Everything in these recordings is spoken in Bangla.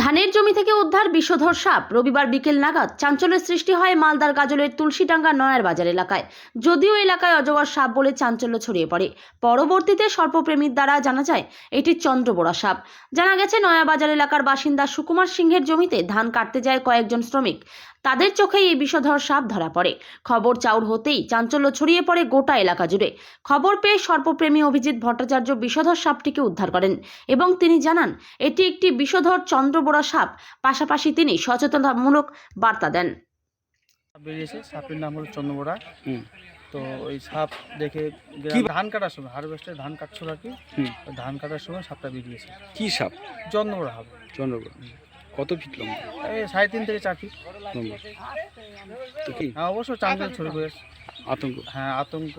ধানের জমি থেকে উদ্ধার বিষধর সাপ। রবিবার বিকেল নাগাদ চাঞ্চল্যের সৃষ্টি হয় মালদার গাজলের তুলসীডাঙ্গা নয়ার বাজার এলাকায়। যদিও এলাকায় অজগর সাপ বলে চাঞ্চল্য ছড়িয়ে পড়ে, পরবর্তীতে সর্পপ্রেমীর দ্বারা জানা যায় এটি চন্দ্রবোরা সাপ। জানা গেছে নয়া বাজার এলাকার বাসিন্দা সুকুমার সিংহের জমিতে ধান কাটতে যায় কয়েকজন শ্রমিক। তাদের চোখেই এই বিষধর সাপ ধরা পড়ে। খবর চাউর হতেই চাঞ্চল্য ছড়িয়ে পড়ে গোটা এলাকা জুড়ে। খবর পেয়ে সর্পপ্রেমী অভিজিৎ ভট্টাচার্য বিষধর সাপটিকে উদ্ধার করেন এবং তিনি জানান এটি একটি বিষধর চন্দ্রবোরা সাপ। পাশাপাশি তিনি সচেতনতামূলক বার্তা দেন। বেরিয়েছে, সাপের নাম হলো চন্দ্রবোরা। তো ওই সাপ দেখে ধান কাটার সময়, হারভেস্টে ধান কাটছিল আর কি, ধান কাটার সময় সাপটা বেরিয়েছে। কি সাপ? চন্দ্রবোরা হবে। চন্দ্রবোরা কত ফিট লম্বা? এই 3.5 থেকে 4 ফিট লম্বা। তো কি হ্যাঁ, অবশ্য চাঞ্চল্য ছড়িয়ে পড়েছে, আতঙ্ক? হ্যাঁ, আতঙ্ক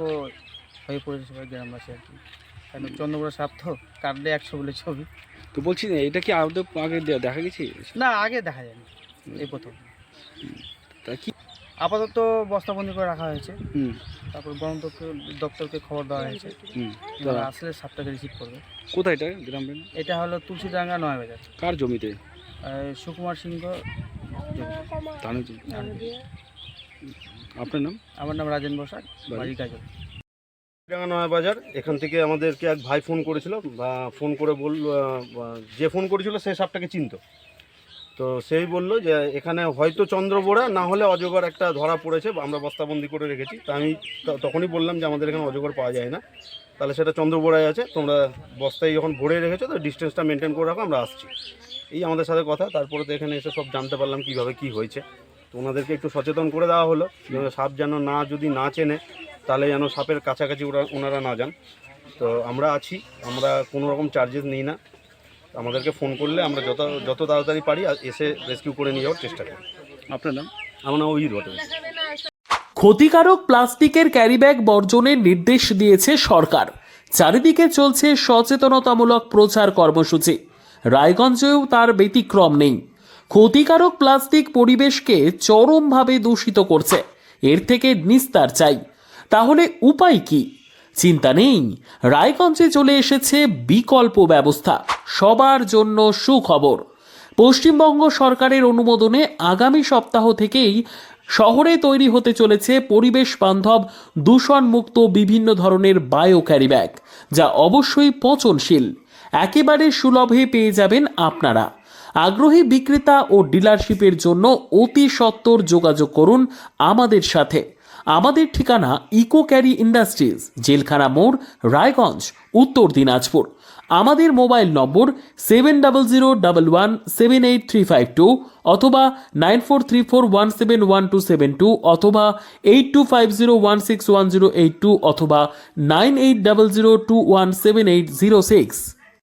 হয়ে পড়েছে সবাই গ্রামবাসী আর কি। কারণ চন্দ্রবোরা সাপ তো কাটলে 100 বলে ছবি। তো বলছি না, এটা কি আদৌ আগে দেখা গেছে? না, আগে দেখা যায়নি, এই প্রথম। তা কি আপাতত বস্তাবন্দি করে রাখা হয়েছে। তারপর বন দপ্তরকে খবর দেওয়া হয়েছে, তারা আসলে সাপটাকে রিসিভ করবে। কোথায় এটা গ্রাম? এটা হলো তুলসীডাঙ্গা নয়া বাজার। কার জমিতে? সুকুমার সিংহ ধানের জমি। আপনার নাম? আমার নাম রাজেন বসাক, বাড়ি গাজল। ডাঙ্গা নয়া বাজার। এখান থেকে আমাদেরকে এক ভাই ফোন করেছিল, বা ফোন করে যে ফোন করেছিল সে সাপটাকে চিনতো। তো সেই বলল যে এখানে হয়তো চন্দ্রবোরা, না হলে অজগর একটা ধরা পড়েছে, আমরা বস্তাবন্দি করে রেখেছি। তা আমি তখনই বললাম যে আমাদের এখানে অজগর পাওয়া যায় না, তাহলে সেটা চন্দ্রবোরাই আছে, তোমরা বস্তায় যখন ভরে রেখেছো তো ডিস্টেন্সটা মেনটেন করে রাখো, আমরা আসছি। এই আমাদের সাথে কথা। তারপরে তো এখানে এসে সব জানতে পারলাম কীভাবে কী হয়েছে। তো ওনাদেরকে একটু সচেতন করে দেওয়া হলো যে সাপ যেন যদি না চেনে, তাহলে যেন সাপের কাছাকাছি ওনারা না যান। তো আমরা আছি, আমরা কোনো রকম চার্জেস নিই না। আমাদেরকে ফোন করলে আমরা যত তাড়াতাড়ি পারি এসে রেস্কিউ করে নিয়ে যাওয়ার চেষ্টা করি। আপনার নাম? আমার নাম অভিজিৎ ভট্টাচার্য। ক্ষতিকারক প্লাস্টিকের ক্যারিব্যাগ বর্জনের নির্দেশ দিয়েছে সরকার। চারিদিকে চলছে সচেতনতামূলক প্রচার কর্মসূচি। রায়গঞ্জেও তার ব্যতিক্রম নেই। ক্ষতিকারক প্লাস্টিক পরিবেশকে চরমভাবে দূষিত করছে। এর থেকে নিস্তার চাই। তাহলে উপায় কি? চিন্তা নেই, রায়গঞ্জে চলে এসেছে বিকল্প ব্যবস্থা। সবার জন্য সুখবর। পশ্চিমবঙ্গ সরকারের অনুমোদনে আগামী সপ্তাহ থেকেই শহরে তৈরি হতে চলেছে পরিবেশ বান্ধব দূষণমুক্ত বিভিন্ন ধরনের বায়ো ক্যারিব্যাগ, যা অবশ্যই পচনশীল। একেবারে সুলভে পেয়ে যাবেন আপনারা। আগ্রহী বিক্রেতা ও ডিলারশিপের জন্য অতি সত্বর যোগাযোগ করুন আমাদের সাথে। আমাদের ঠিকানা ইকো ক্যারি ইন্ডাস্ট্রিজ, জেলখানা মোড়, রায়গঞ্জ, উত্তর দিনাজপুর। আমাদের মোবাইল নম্বর 7001178352 অথবা 9434171272 অথবা 8250161082 অথবা 9800217806।